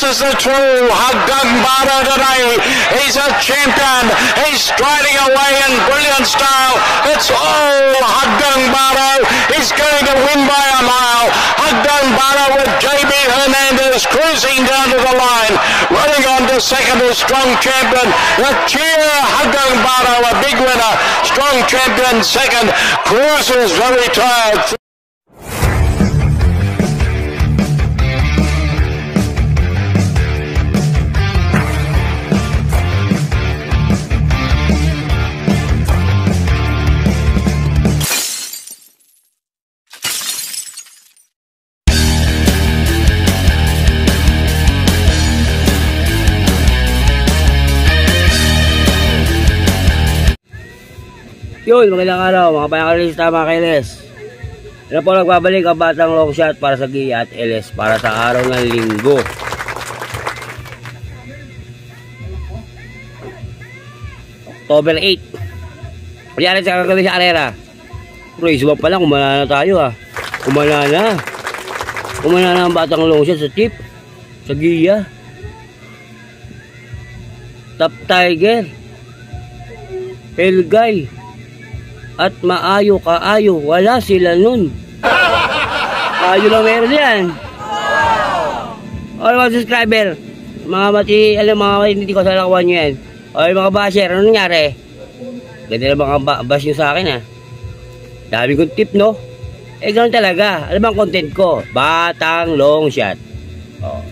is the true Haggang Baro today. He's a champion. He's striding away in brilliant style. It's all Haggang Baro. He's going to win by a mile. Haggang Baro with JB Hernandez cruising down to the line. Running on to second is Strong Champion. The cheer Haggang Baro, a big winner. Strong Champion second. Cruises very tired. Yun, magandang araw mga payakalista, mga kailes. Ano po, nagbabalik ang batang long shot para sa Gia at LS para sa araw ng linggo. October 8. Kanyari sa kagabi sa karera. Race 1 pa lang, kumana na tayo ha. Kumana na ang batang long shot sa tip. Sa Gia. Top Tiger. Helgay. At maayo kaayo, wala sila nun. Kaayo lang meron yan. O mga subscriber, mga mati, alam mga hindi ko sa lakawan nyo yan. O mga basher, ano nangyari? Ganda na mga bash nyo sa akin ha. Dami kong tip no. Eh ganoon talaga, alam ang content ko, batang long shot. O.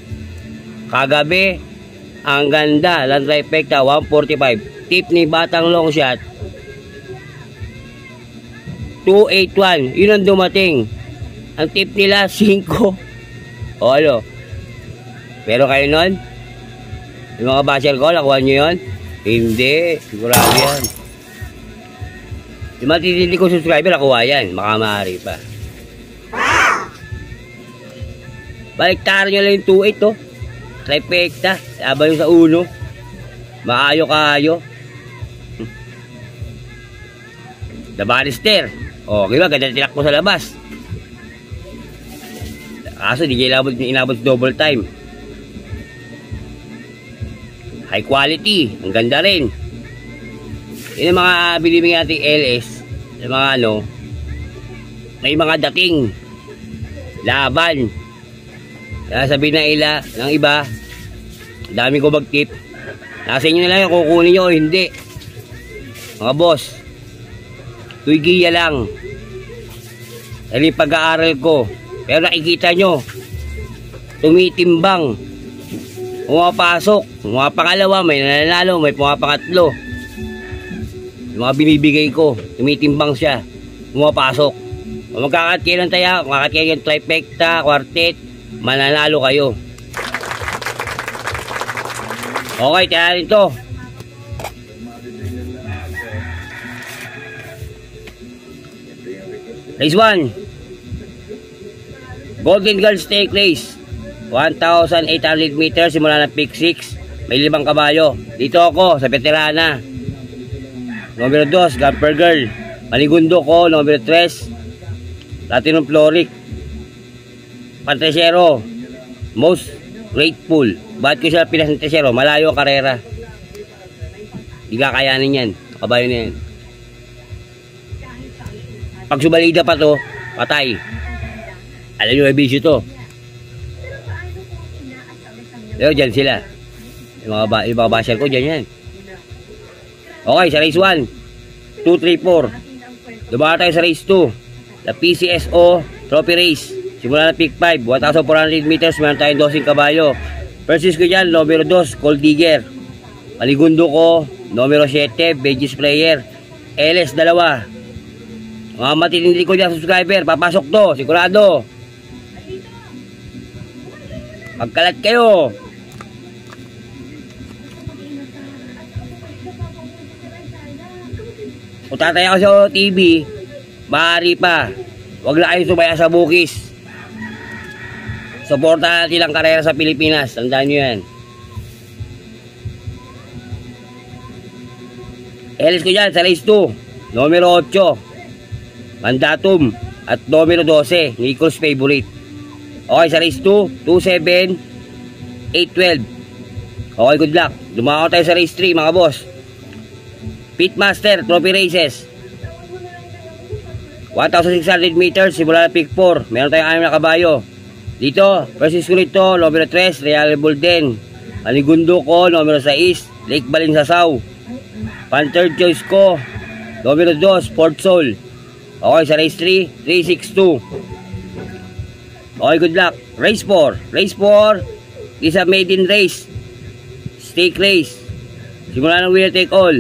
Kagabi, ang ganda, lang trifecta 145. Tip ni batang long shot 281, yun ang dumating. Ang tip nila 5. O ano? Pero kayo nun? Yung mga basher ko, nakuha nyo yun? Hindi, sigurado yan. Yung matitindi kong subscriber, nakuha yan. Makamahari pa. Baliktaran nyo lang yung 28 to. Trifecta, laban yung sa 1. Maayo kayo. The Bannister. O, diba, ganda tilak mo sa labas. Kaso, di niya inabot double time. High quality. Ang ganda rin. Yun ang mga bilibing nating LS. Yung mga ano, may mga dating laban. Kaya sabihin ng iba, dami ko mag-tip. Nasa inyo na lang yung kukunin nyo o hindi. Mga boss, tuigiya lang. Dahil pag-aaral ko. Pero nakikita nyo, tumitimbang. Pumapasok. Mga pangalawa, may nananalo, may pumapangatlo. Yung mga binibigay ko, tumitimbang siya. Pumapasok. Kung magkakat kayo ng taya, magkakat kayo ng trifecta, quartet, mananalo kayo. Okay, taya rin to. Race 1, Golden Girl Stake Race, 1,800 meters simula ng pick 6. May 5 kabayo. Dito ako sa veterana. Numero 2, Gumper Girl. Maligundo ko, numero 3, Platinum Floric. Pantresero, Most Grateful. Bakit ko siya pinasantresero? Malayo ang karera. Di kakayanin yan. Kabayo na yan. Pag subalida pa to, patay. Alam nyo, may bisyo to. Pero dyan sila. Yung mga basher ko, dyan yan. Okay, sa race 1, 2, 3, 4. Dumaka tayo sa race 2. The PCSO Trophy Race. Simula na pick 5, 1,400 meters, meron tayong 12 kabayo. Versus ko dyan, numero 2, Gold Digger. Maligundo ko, numero 7, Veggies Player. LS 2. Mga matitindi ko dyan subscriber, papasok to, sigurado. Magkalat kayo. Kung tataya ko sa TV, maaari pa. Huwag na kayo sumaya sa bukis. Suporta natin ang karera sa Pilipinas. Tandaan nyo yan. LS ko dyan sa race 2, numero 8, Mandatum, at numero 12, Nichols Favorite. Okay, sa race 2, 2, 7, 8, 8-12. Okay, good luck. Dumako tayo sa race 3 mga boss. Pitmaster Trophy Races. 1,600 meters, simula na pick 4. Meron tayong 6 na kabayo. Dito, versus ko nito, numero 3, Reliable din. Anigundo ko, numero 6, Lake Balinsasaw. Pan-third choice ko, numero 2, Port Soul. Okay, sa race 3, 362. Okay, good luck. Race 4. Race 4 is a maiden race. Stake race. Simula ng winner take all.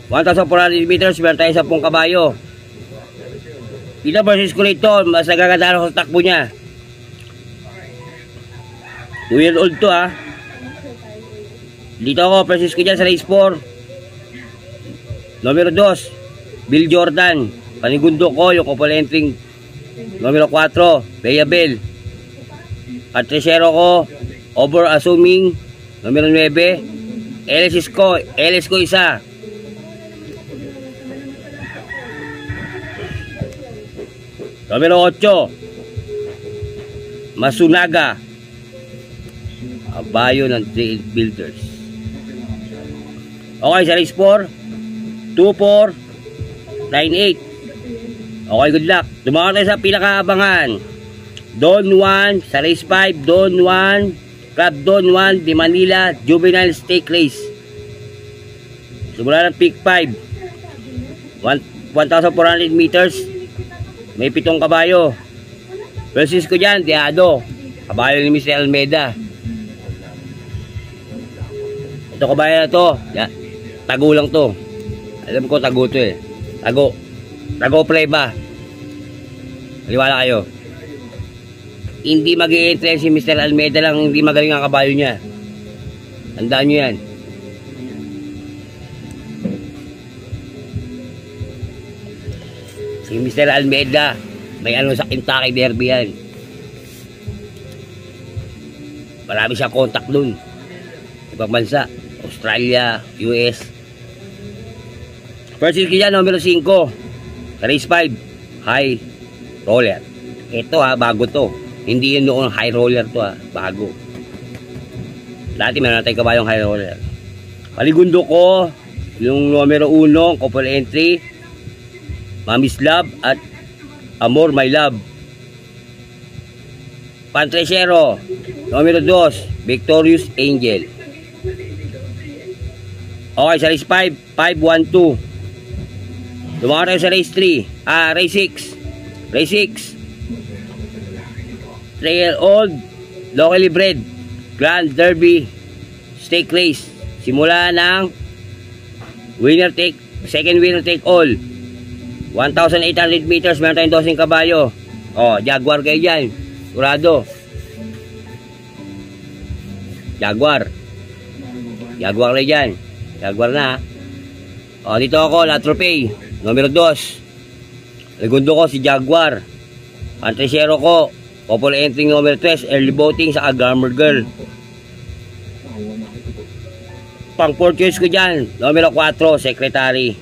1,400 meters, meron tayo 10 kabayo. Dito versus ko nito, mas nagaganda ako sa takbo niya. 2 year old to ha. Dito ako versus ko dyan sa race 4. Numero 2, Bill Jordan. Panigundo ko, yung couple entering. Numero 4, Bea Bell. Patriciero ko, Over Assuming. Numero 9, LS ko isa. Numero 8, Masunaga. Kabayo ng Trail Builders. Okay, sa race 4, 2-4, 9-8. Okay, good luck. Dumako tayo sa pinakaabangan. Don 1, sa race 5, Don 1, Club Don 1, di Manila, Juvenile Stake Race. Simula ng pick 5. 1,400 meters. May 7 kabayo. Versus ko dyan, Diado. Kabayo ni Mr. Almeida. Ito kabayo na to. Tago lang to. Alam ko tago to eh. Tago. Tago play ba? Maliwala kayo. Hindi mag-i-entrance si Mr. Almeida lang hindi magaling ang kabayo niya. Tandaan nyo yan. Si Mr. Almeida, may ano sa Kentucky Derby yan. Marami siya contact dun. Ibang bansa, Australia, US. First year kaya, numero 5. Race 5, High Roller. Ito ha, bago to. Hindi yun noong High Roller to ha, bago. Dati meron natin kabayong High Roller. Paligundo ko, yung numero 1, couple entry, Mami's Love at Amor My Love. Pantresero, numero 2, Victorious Angel. Okay, sa race 5, 5-1-2. Dumako tayo sa race 3. Race 6. Race 6. Trail Old, locally bred, Grand Derby Stake Race. Simula ng second winner take all. 1,800 meters, meron tayong 12 kabayo. Jaguar kayo dyan. Kurado. Jaguar kayo dyan. Jaguar na. Dito ako, La Tropay. Numero 2. Segundo ko si Jaguar. Pantresero ko, couple entering numero 3, early voting sa Glamour Girl. Pang 4 choice ko dyan, numero 4, Secretary.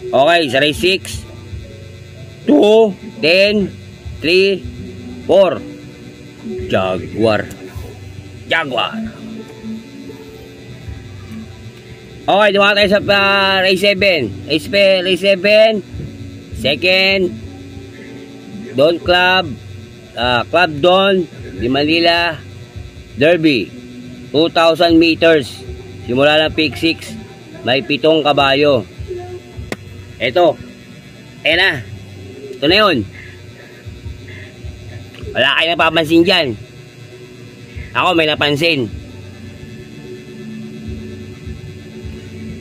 Okay, sa race 6, 2, 10, 3, 4. Jaguar. Okay, dumaka tayo sa race 7. Race 7, second, Don Club, Club Don, di Manila, Derby, 2,000 meters. Simula ng pick 6, may 7 kabayo. Ito na. Ito na yun. Wala kayo napapansin dyan. Ako may napansin.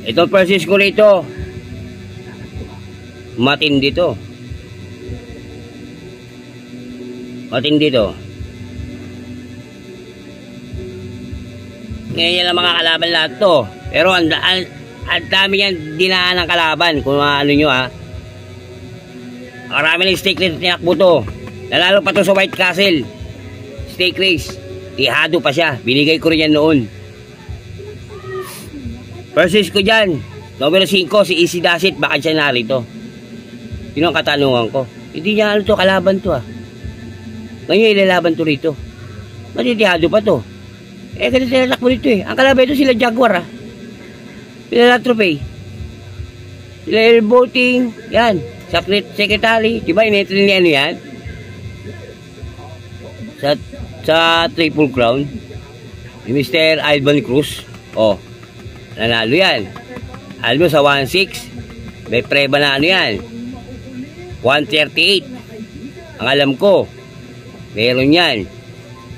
Ito versus ko rito. Matindi to. Ngayon yan ang mga kalaban lahat to. Pero ang dami yan dinaan ng kalaban. Kung ano nyo ha. Marami ng stake race tinakbo to. Nalalo pa to sa White Castle stake race. Ihado pa siya. Binigay ko rin yan noon. Versus ko dyan, numero 5, si Easy Dasit. Bakit siya narito? Yun ang katanungan ko. Hindi niya ano to, kalaban to ha. Ngayon ilalaban to rito. Matitihado pa to. Ganito sila takbo dito eh. Ang kalaban ito sila Jaguar Sila Trophy. Sila Airboating. Yan. Secretary. Diba inentry ni ano yan? Sa Triple Crown. Ni Mr. Ivan Cruz. Nanalo yan. Alam mo sa 1.6. May preba na ano yan. 1.38. Ang alam ko. Meron yan.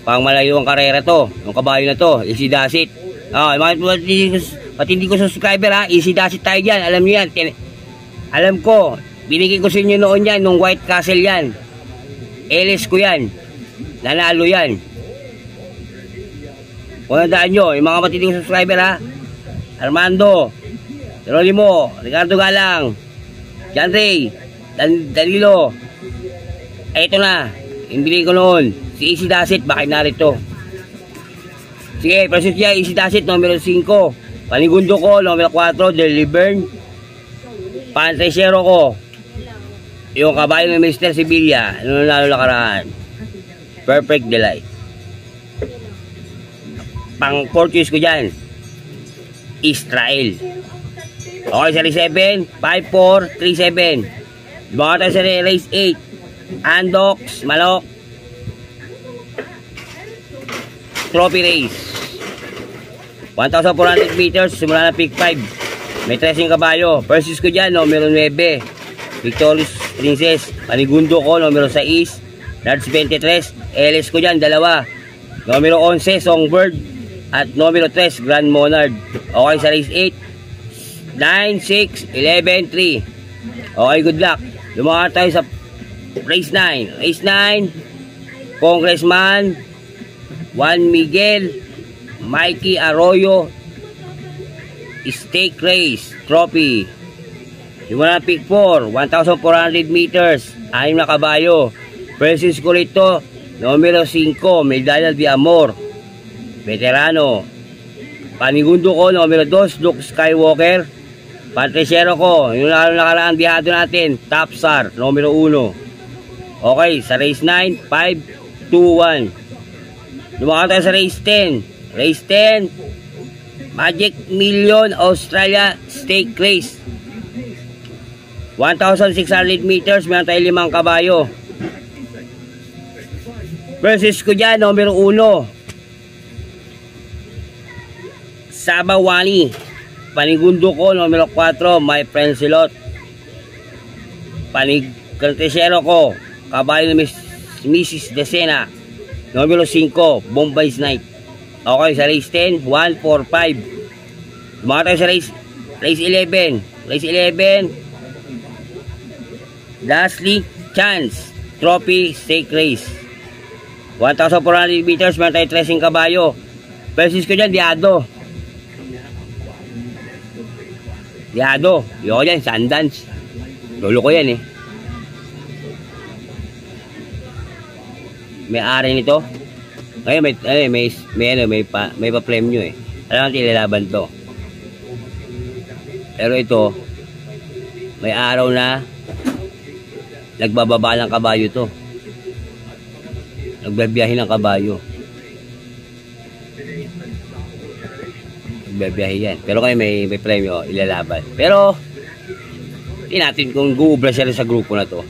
Pang malayo ang karera to. Yung kabayo na to. Easy does it. Patindi ko subscriber Easy does it tayo dyan. Alam niyo yan. Alam ko. Binigay ko sa inyo noon yan. Nung White Castle yan. LS ko yan. Nanalo yan. Kung nadaan nyo. Yung mga patindi ko subscriber Armando. Geronimo. Ricardo Galang. John Ray. Danilo. Ito na. Yung binigay ko noon. Si Easy does it, bakit narito? Sige, present niya, Easy does it, numero 5. Panigundo ko, numero 4, Delibern. Pantresero ko. Yung kabayo ng Mr. Sevilla, ano nalo nakaraan? Perfect Delight. Pang 4 choice ko dyan, Israel. Okay, sa race 7, 5-4, 3-7. Mga tayo sa race 8, Andox, Malok, Trophy Race 1,400 meters simula na pick 5. May 13 kabayo. Versus ko dyan numero 9 Victorious Princess. Panigundo ko numero 6 Large 23. LS ko dyan 2 numero 11 Songbird at numero 3 Grand Monarch. Okay, sa race 8 9, 6, 11, 3. Okay, good luck. Lumakad tayo sa race 9. Race 9 Congressman Juan Miguel Mikey Arroyo Stake Race Trophy. Yung mga pick 4 1,400 meters 6 na kabayo. Versus ko rito numero 5 Medalla de Amor Veterano. Panigundo ko numero 2 Luke Skywalker. Pantresero ko yung nakaraang biyado natin Top Star numero 1. Okay, sa race 9 5, 2, 1. Lumakad tayo sa race 10. Race 10 Magic Million Australia Stake Race 1,600 meters. Meron tayo 5 kabayo. Versus ko dyan numero 1 Sabawani. Panigundo ko numero 4 My Friend Silot. Panigkaltesero ko kabayo ng Mrs. Decena numero 5, Bombay's Night. Okay, sa race 10, 1, 4, 5. Mga tayo sa race 11. Race 11, Lastly Chance Trophy Stake Race. 1,400 meters, meron tayo 13 kabayo. Versus ko dyan, Diado. Yung ko dyan, Sundance. Lolo ko yan May-ari nito. Ngayon may pa-premyo Alam natin ilalaban to. Pero ito may araw na nagbababa ng kabayo to. Nagbabiyahe ng kabayo. Nagbabiyahe yan. Pero ngayon may premyo ilalaban. Pero hindi natin kung guubra siya sa grupo na to.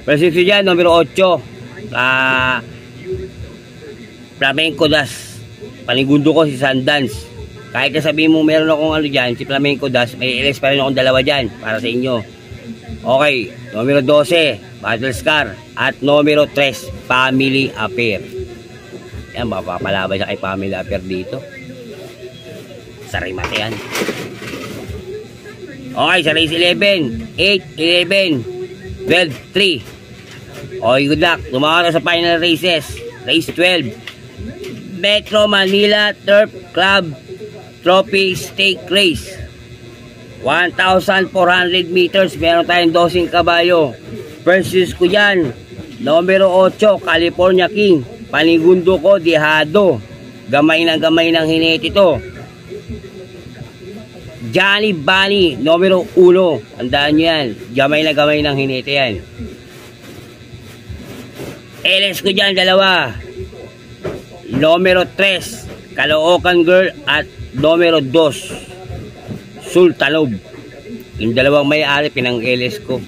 Pero sisi dyan, numero 8 Flamenco Das. Panigundo ko si Sundance. Kahit na sabihin mo meron akong ano dyan, si Flamenco Das, may LS pa rin akong 2 dyan para sa inyo. Okay, numero 12 Battle Scar at numero 3 Family Affair. Yan, mapapalaban siya kay Family Affair dito. Sarimate yan. Okay, sa race 11 8, 11 12, 3. Okay, good luck. Tumakot sa final races. Race 12 Metro Manila Turf Club Trophy Stake Race 1,400 meters. Meron tayong 12 kabayo. Versus ko yan numero 8 California King. Panigundo ko Dihado. Gamay ng hinete ito. Johnny Bunny numero 1. Tandaan nyo yan. Gamay ng hinete yan. LS ko dyan 2 numero 3 Caloocan Girl at numero 2, Sultanob. Yung dalawang may-ari pinang-LS ko.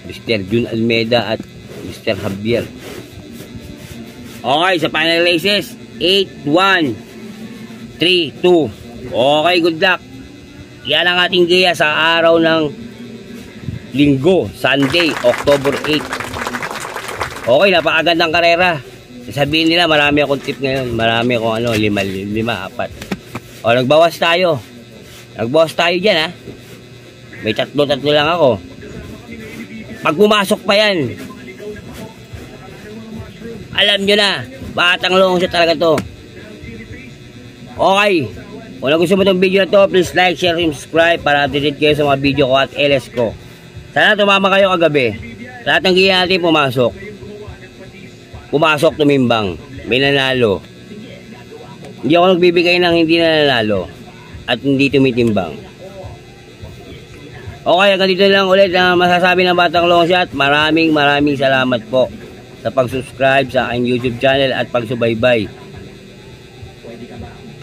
Mr. Jun Almeida at Mr. Javier. Okay, sa final races, 8, 1, 3, 2. Okay, good luck. Yan ang ating gaya sa araw ng Linggo, Sunday, October 8. Okay, napakagandang karera. Sabihin nila, marami akong tip ngayon. Marami akong 5, 4. O, nagbawas tayo. Nagbawas tayo dyan, ha. May 3 lang ako. Pag pumasok pa yan, alam nyo na, batang long siya talaga to. Okay. Kung gusto mo itong video na to, please like, share, and subscribe para update kayo sa mga video ko at LS ko. Sana tumama kayo kagabi. Lahat ng giya natin pumasok. Pumasok, tumimbang. May nanalo. Hindi ako nagbibigay ng hindi nanalo at hindi tumitimbang. Okay, hanggang dito lang ulit na masasabi ng Batang Long Shot. Maraming salamat po sa pag-subscribe sa aking YouTube channel at pagsubaybay.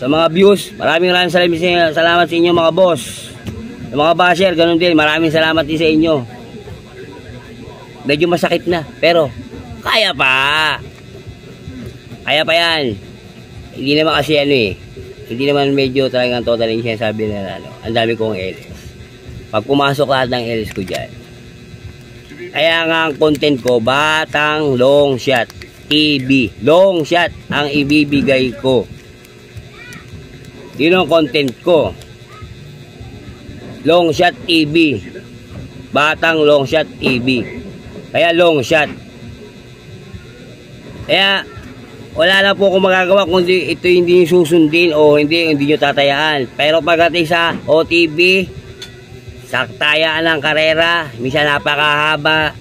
Sa mga views, maraming salamat sa inyo mga boss. Sa mga basher, ganun din, maraming salamat din sa inyo. Medyo masakit na, pero kaya pa. Kaya pa yan. Hindi naman kasi hindi naman medyo talagang total yung sinasabi na ang dami kong LS. Pag pumasok lahat ng LS ko dyan. Kaya nga ang content ko, Batang Long Shot TV. Long Shot ang ibibigay ko. Yun ang content ko. Long Shot TV. Batang Long Shot TV. Kaya Long Shot. Kaya wala na po akong magagawa kung ito hindi nyo susundin o hindi nyo tatayaan. Pero pagdating sa OTV, sa tayaan ng karera, minsan napakahaba.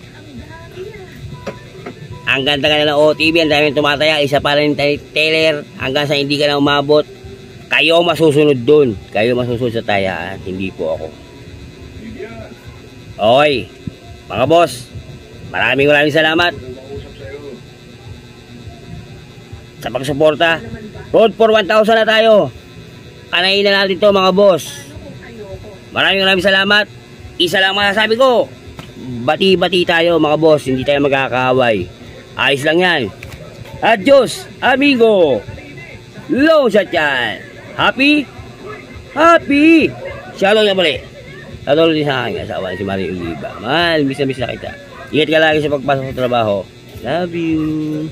Ang ganda ka na ng OTV, ang daming tumataya, isa pa rin teller, hanggang sa hindi ka na umabot. Kayo masusunod dun. Kayo masusunod sa tayaan, hindi po ako. Okay, mga boss, maraming salamat sa pagsuporta. Road for 1,000 na tayo. Kanain na natin to mga boss. Maraming salamat. Isa lang masasabi ko, bati-bati tayo mga boss, hindi tayo magkakaaway. Ayos lang yan. Adios amigo. Long Shot yan. Happy? Happy! Shoutout na muli. Shoutout din sa aking asawa, si Marie Oliva. Mahal, miss na kita. Ingat ka lagi sa pagpasok sa trabaho. Love you.